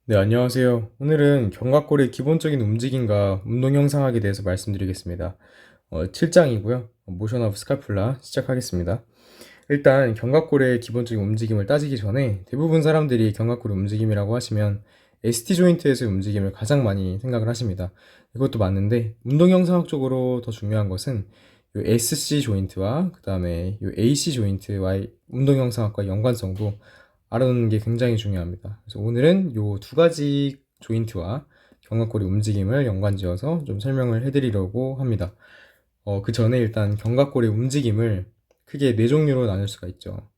네, 안녕하세요. 오늘은 견갑골의 기본적인 움직임과 운동 형상학에 대해서 말씀드리겠습니다. 7장이고요. 모션 오브 스카풀라 시작하겠습니다. 일단 견갑골의 기본적인 움직임을 따지기 전에 대부분 사람들이 견갑골의 움직임이라고 하시면 ST 조인트에서의 움직임을 가장 많이 생각을 하십니다. 이것도 맞는데 운동 형상학적으로 더 중요한 것은 요 SC 조인트와 그 다음에 요 AC 조인트와의 운동 형상학과 연관성도 알아놓는 게 굉장히 중요합니다. 그래서 오늘은 요 두 가지 조인트와 견갑골의 움직임을 연관지어서 좀 설명을 해드리려고 합니다. 그 전에 일단 견갑골의 움직임을 크게 네 종류로 나눌 수가 있죠.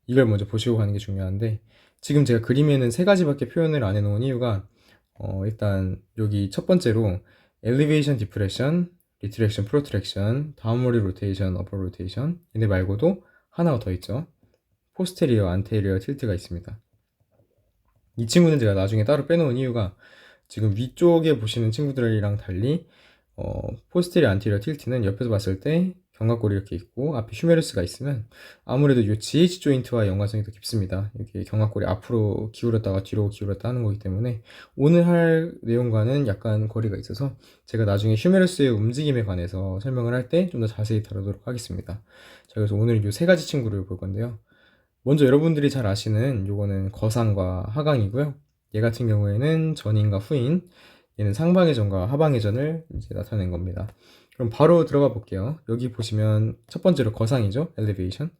이걸 먼저 보시고 가는 게 중요한데, 지금 제가 그림에는 세 가지밖에 표현을 안 해놓은 이유가, 일단 여기 첫 번째로 엘리베이션 디프레션, 리트렉션 프로트렉션, 다운워드 로테이션, 어퍼 로테이션, 얘네 말고도 하나가 더 있죠. 포스테리어, 안테리어 틸트가 있습니다. 이 친구는 제가 나중에 따로 빼놓은 이유가, 지금 위쪽에 보시는 친구들이랑 달리 포스테리어, 안테리어 틸트는 옆에서 봤을 때 견갑골이 이렇게 있고 앞에 휴메루스가 있으면 아무래도 이 GH 조인트와 연관성이 더 깊습니다. 이렇게 견갑골이 앞으로 기울었다가 뒤로 기울었다 하는 거기 때문에 오늘 할 내용과는 약간 거리가 있어서 제가 나중에 휴메루스의 움직임에 관해서 설명을 할 때 좀 더 자세히 다루도록 하겠습니다. 자, 그래서 오늘 이 세 가지 친구를 볼 건데요. 먼저 여러분들이 잘 아시는 요거는 거상과 하강이고요. 얘 같은 경우에는 전인과 후인, 얘는 상방회전과 하방회전을 이제 나타낸 겁니다. 그럼 바로 들어가 볼게요. 여기 보시면 첫 번째로 거상이죠. 엘리베이션.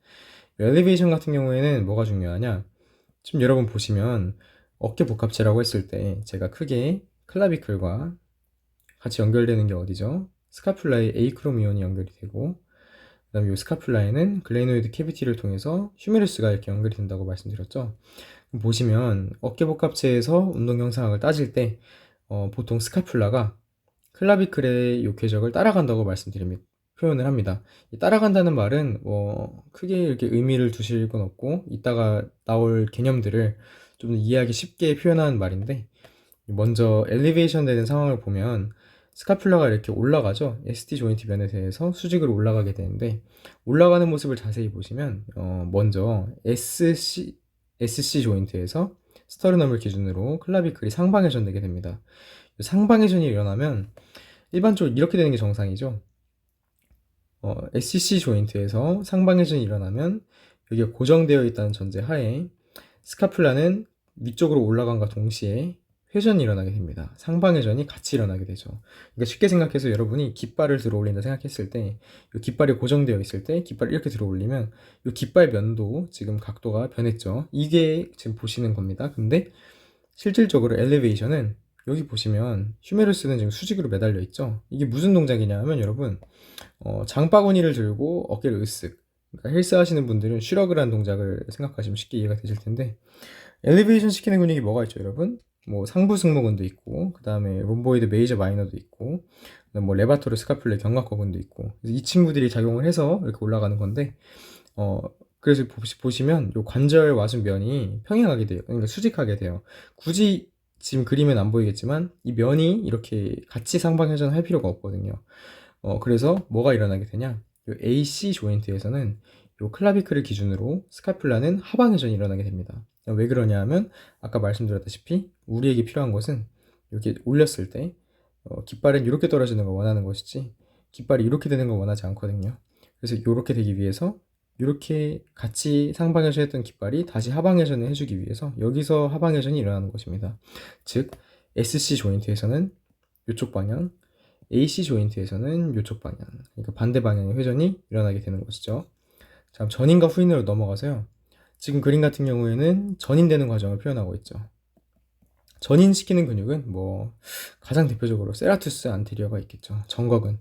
엘리베이션 같은 경우에는 뭐가 중요하냐? 지금 여러분 보시면 어깨 복합체라고 했을 때 제가 크게 클라비클과 같이 연결되는 게 어디죠? 스카퓰라의 에이크로미온이 연결이 되고, 그 다음에 이 스카퓰라에는 글레이노이드 캐비티를 통해서 휴메루스가 이렇게 연결이 된다고 말씀드렸죠. 보시면 어깨 복합체에서 운동 형상학을 따질 때 보통 스카퓰라가 클라비클의 요 궤적을 따라간다고 말씀드립니다. 표현을 합니다. 이 따라간다는 말은 크게 이렇게 의미를 두실 건 없고 이따가 나올 개념들을 좀 이해하기 쉽게 표현하는 말인데, 먼저 엘리베이션 되는 상황을 보면 스카퓰라가 이렇게 올라가죠. ST 조인트 면에 대해서 수직으로 올라가게 되는데, 올라가는 모습을 자세히 보시면 먼저 SC 조인트에서 스터르넘을 기준으로 클라비클이 상방회전되게 됩니다. 상방회전이 일어나면 일반적으로 이렇게 되는 게 정상이죠. SCC 조인트에서 상방회전이 일어나면 여기가 고정되어 있다는 전제 하에 스카퓰라는 위쪽으로 올라간과 동시에 회전이 일어나게 됩니다. 상방회전이 같이 일어나게 되죠. 그러니까 쉽게 생각해서 여러분이 깃발을 들어 올린다 생각했을 때, 이 깃발이 고정되어 있을 때 깃발을 이렇게 들어 올리면 이 깃발 면도 지금 각도가 변했죠. 이게 지금 보시는 겁니다. 근데 실질적으로 엘리베이션은 여기 보시면 휴메루스는 지금 수직으로 매달려 있죠. 이게 무슨 동작이냐 하면 여러분, 장바구니를 들고 어깨를 으쓱, 그러니까 헬스 하시는 분들은 슈러그라는 동작을 생각하시면 쉽게 이해가 되실 텐데, 엘리베이션 시키는 근육이 뭐가 있죠, 여러분? 뭐 상부 승모근도 있고, 그 다음에 롬보이드 메이저 마이너도 있고, 뭐 레바토르 스카퓰레 견갑거근도 있고, 이 친구들이 작용을 해서 이렇게 올라가는 건데, 그래서 보시면 요 관절 와순면이 평행하게 돼요. 그러니까 수직하게 돼요. 굳이 지금 그림엔 안 보이겠지만 이 면이 이렇게 같이 상방회전 할 필요가 없거든요. 그래서 뭐가 일어나게 되냐? 요 AC 조인트에서는 요 클라비클을 기준으로 스카퓰라는 하방회전이 일어나게 됩니다. 왜 그러냐 하면 아까 말씀드렸다시피 우리에게 필요한 것은 이렇게 올렸을 때 깃발은 이렇게 떨어지는 걸 원하는 것이지 깃발이 이렇게 되는 걸 원하지 않거든요. 그래서 이렇게 되기 위해서 이렇게 같이 상방회전 했던 깃발이 다시 하방회전을 해주기 위해서 여기서 하방회전이 일어나는 것입니다. 즉 SC 조인트에서는 이쪽 방향, AC 조인트에서는 이쪽 방향, 그러니까 반대 방향의 회전이 일어나게 되는 것이죠. 자, 전인과 후인으로 넘어가서요. 지금 그림 같은 경우에는 전인되는 과정을 표현하고 있죠. 전인시키는 근육은 가장 대표적으로 세라투스 안테리어가 있겠죠. 정거근,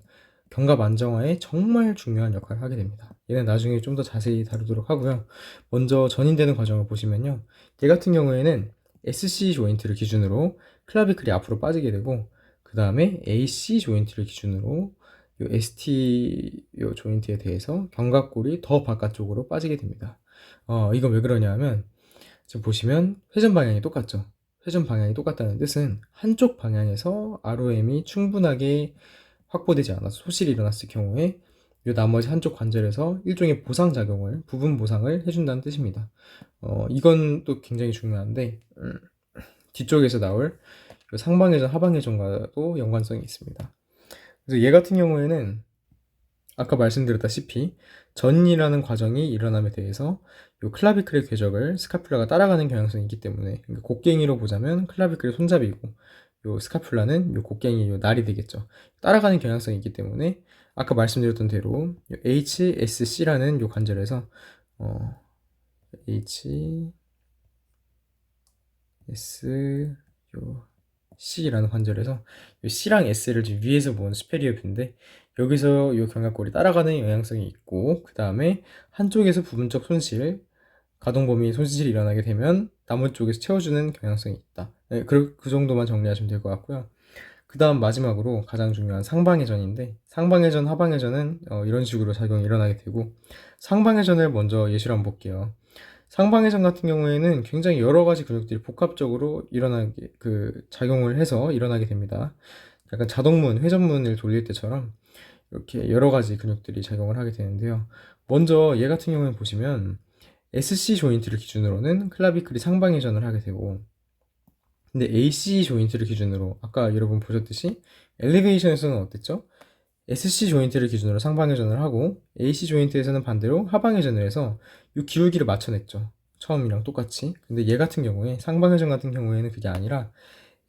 견갑 안정화에 정말 중요한 역할을 하게 됩니다. 얘는 나중에 좀 더 자세히 다루도록 하고요. 먼저 전인되는 과정을 보시면요. 얘 같은 경우에는 SC 조인트를 기준으로 클라비클이 앞으로 빠지게 되고, 그 다음에 AC 조인트를 기준으로 요 ST 요 조인트에 대해서 견갑골이 더 바깥쪽으로 빠지게 됩니다. 이건 왜 그러냐 하면 지금 보시면 회전 방향이 똑같죠. 회전 방향이 똑같다는 뜻은 한쪽 방향에서 ROM이 충분하게 확보되지 않아서 소실이 일어났을 경우에 이 나머지 한쪽 관절에서 일종의 보상작용을, 부분 보상을 해준다는 뜻입니다. 이건 또 굉장히 중요한데, 뒤쪽에서 나올 요 상방회전, 하방회전과도 연관성이 있습니다. 그래서 얘 같은 경우에는 아까 말씀드렸다시피 전이라는 과정이 일어남에 대해서 요 클라비클의 궤적을 스카퓰라가 따라가는 경향성이 있기 때문에, 그러니까 곡괭이로 보자면 클라비클의 손잡이고 요 스카퓰라는 요 곡괭이 요 날이 되겠죠. 따라가는 경향성이 있기 때문에 아까 말씀드렸던 대로 요 HSC라는 요 관절에서 HS 요 C라는 관절에서 요 C랑 S를 지금 위에서 본 스페리어 뷰인데, 여기서 요 견갑골이 따라가는 영향성이 있고, 그 다음에 한쪽에서 부분적 손실, 가동 범위 손실이 일어나게 되면 나머지 쪽에서 채워주는 경향성이 있다. 네, 그 정도만 정리하시면 될 것 같고요. 그 다음 마지막으로 가장 중요한 상방회전인데, 상방회전, 하방회전은 이런 식으로 작용이 일어나게 되고, 상방회전을 먼저 예시로 한번 볼게요. 상방회전 같은 경우에는 굉장히 여러 가지 근육들이 복합적으로 일어나게, 작용을 해서 일어나게 됩니다. 약간 자동문, 회전문을 돌릴 때처럼 이렇게 여러 가지 근육들이 작용을 하게 되는데요. 먼저 얘 같은 경우에 보시면 SC 조인트를 기준으로는 클라비클이 상방회전을 하게 되고, 근데 AC 조인트를 기준으로 아까 여러분 보셨듯이 엘리베이션에서는 어땠죠? SC 조인트를 기준으로 상방회전을 하고 AC 조인트에서는 반대로 하방회전을 해서 이 기울기를 맞춰냈죠. 처음이랑 똑같이. 근데 얘 같은 경우에, 상방회전 같은 경우에는 그게 아니라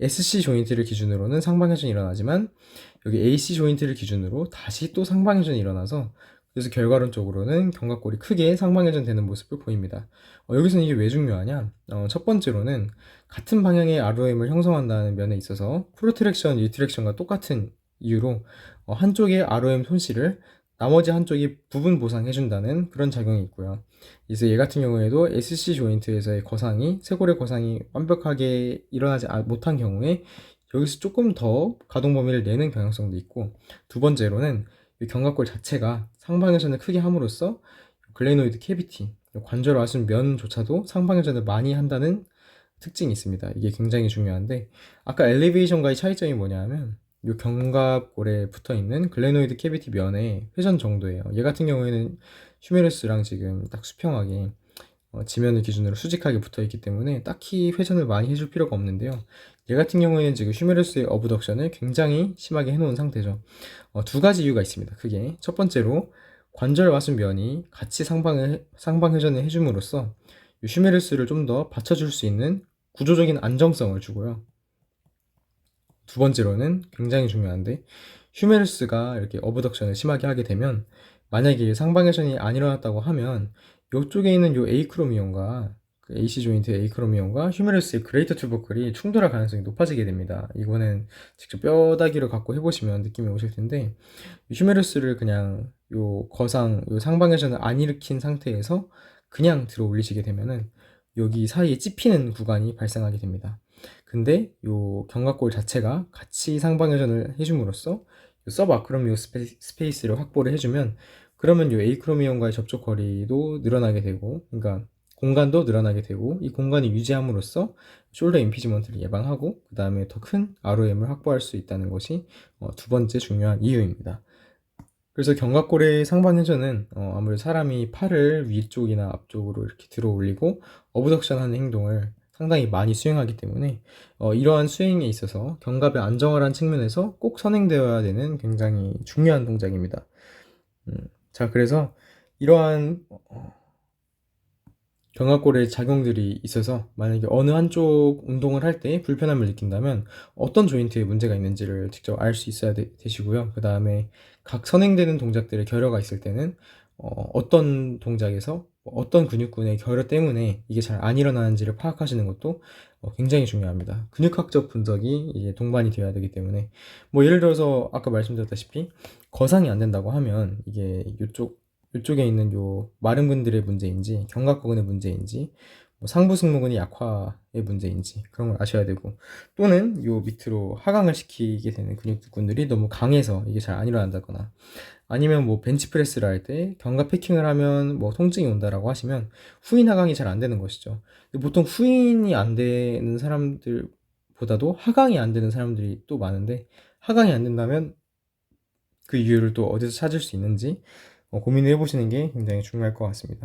SC 조인트를 기준으로는 상방회전이 일어나지만 여기 AC 조인트를 기준으로 다시 또 상방회전이 일어나서, 그래서 결과론적으로는 견갑골이 크게 상방회전 되는 모습을 보입니다. 여기서는 이게 왜 중요하냐? 첫 번째로는 같은 방향의 ROM을 형성한다는 면에 있어서 프로트랙션, 리트랙션과 똑같은 이유로 한쪽의 ROM 손실을 나머지 한쪽이 부분 보상해준다는 그런 작용이 있고요. 그래서 얘 같은 경우에도 SC 조인트에서의 거상이, 쇄골의 거상이 완벽하게 일어나지 못한 경우에 여기서 조금 더 가동 범위를 내는 경향성도 있고, 두 번째로는 이 견갑골 자체가 상방회전을 크게 함으로써 글레노이드 캐비티, 관절 와순 면조차도 상방회전을 많이 한다는 특징이 있습니다. 이게 굉장히 중요한데, 아까 엘리베이션과의 차이점이 뭐냐면 이 견갑골에 붙어있는 글레노이드 캐비티 면의 회전 정도예요. 얘 같은 경우에는 휴메루스랑 지금 딱 수평하게 지면을 기준으로 수직하게 붙어있기 때문에 딱히 회전을 많이 해줄 필요가 없는데요. 얘 같은 경우에는 지금 휴메루스의 어브덕션을 굉장히 심하게 해놓은 상태죠. 두 가지 이유가 있습니다. 크게 첫 번째로 관절 와순 면이 같이 상방회전을 해줌으로써 휴메루스를 좀 더 받쳐줄 수 있는 구조적인 안정성을 주고요. 두 번째로는 굉장히 중요한데, 휴메루스가 이렇게 어브덕션을 심하게 하게 되면 만약에 상방회전이 안 일어났다고 하면 이쪽에 있는 요 에이크로미온과 AC 조인트 에이크로미온과 휴메루스의 그레이터 튜버클이 충돌할 가능성이 높아지게 됩니다. 이거는 직접 뼈다귀를 갖고 해보시면 느낌이 오실 텐데, 휴메루스를 그냥 요 거상, 요 상방회전을 안 일으킨 상태에서 그냥 들어 올리시게 되면은 여기 사이에 찝히는 구간이 발생하게 됩니다. 근데 요 견갑골 자체가 같이 상방회전을 해줌으로써 요 서브아크로미오 스페이스를 확보를 해주면, 그러면 요 에이크로미온과의 접촉 거리도 늘어나게 되고, 그러니까 공간도 늘어나게 되고, 이 공간을 유지함으로써 숄더 임피지먼트를 예방하고 그 다음에 더 큰 ROM을 확보할 수 있다는 것이 두 번째 중요한 이유입니다. 그래서 견갑골의 상방회전은 아무래도 사람이 팔을 위쪽이나 앞쪽으로 이렇게 들어 올리고 어브덕션 하는 행동을 상당히 많이 수행하기 때문에 이러한 수행에 있어서 견갑의 안정을 한 측면에서 꼭 선행되어야 되는 굉장히 중요한 동작입니다. 자, 그래서 이러한 견갑골의 작용들이 있어서 만약에 어느 한쪽 운동을 할 때 불편함을 느낀다면 어떤 조인트에 문제가 있는지를 직접 알 수 있어야 되시고요. 그 다음에 각 선행되는 동작들의 결여가 있을 때는 어떤 동작에서 어떤 근육군의 결여 때문에 이게 잘 안 일어나는지를 파악하시는 것도 굉장히 중요합니다. 근육학적 분석이 이제 동반이 되어야 되기 때문에, 뭐 예를 들어서 아까 말씀드렸다시피 거상이 안 된다고 하면 이게 이쪽에 있는 요 마른 근들의 문제인지 견갑근의 문제인지 뭐 상부 승모근의 약화의 문제인지 그런 걸 아셔야 되고, 또는 요 밑으로 하강을 시키게 되는 근육군들이 너무 강해서 이게 잘 안 일어난다거나, 아니면 뭐 벤치프레스를 할 때 견갑 패킹을 하면 뭐 통증이 온다라고 하시면 후인 하강이 잘 안 되는 것이죠. 보통 후인이 안 되는 사람들보다도 하강이 안 되는 사람들이 또 많은데, 하강이 안 된다면 그 이유를 또 어디서 찾을 수 있는지 고민을 해보시는 게 굉장히 중요할 것 같습니다.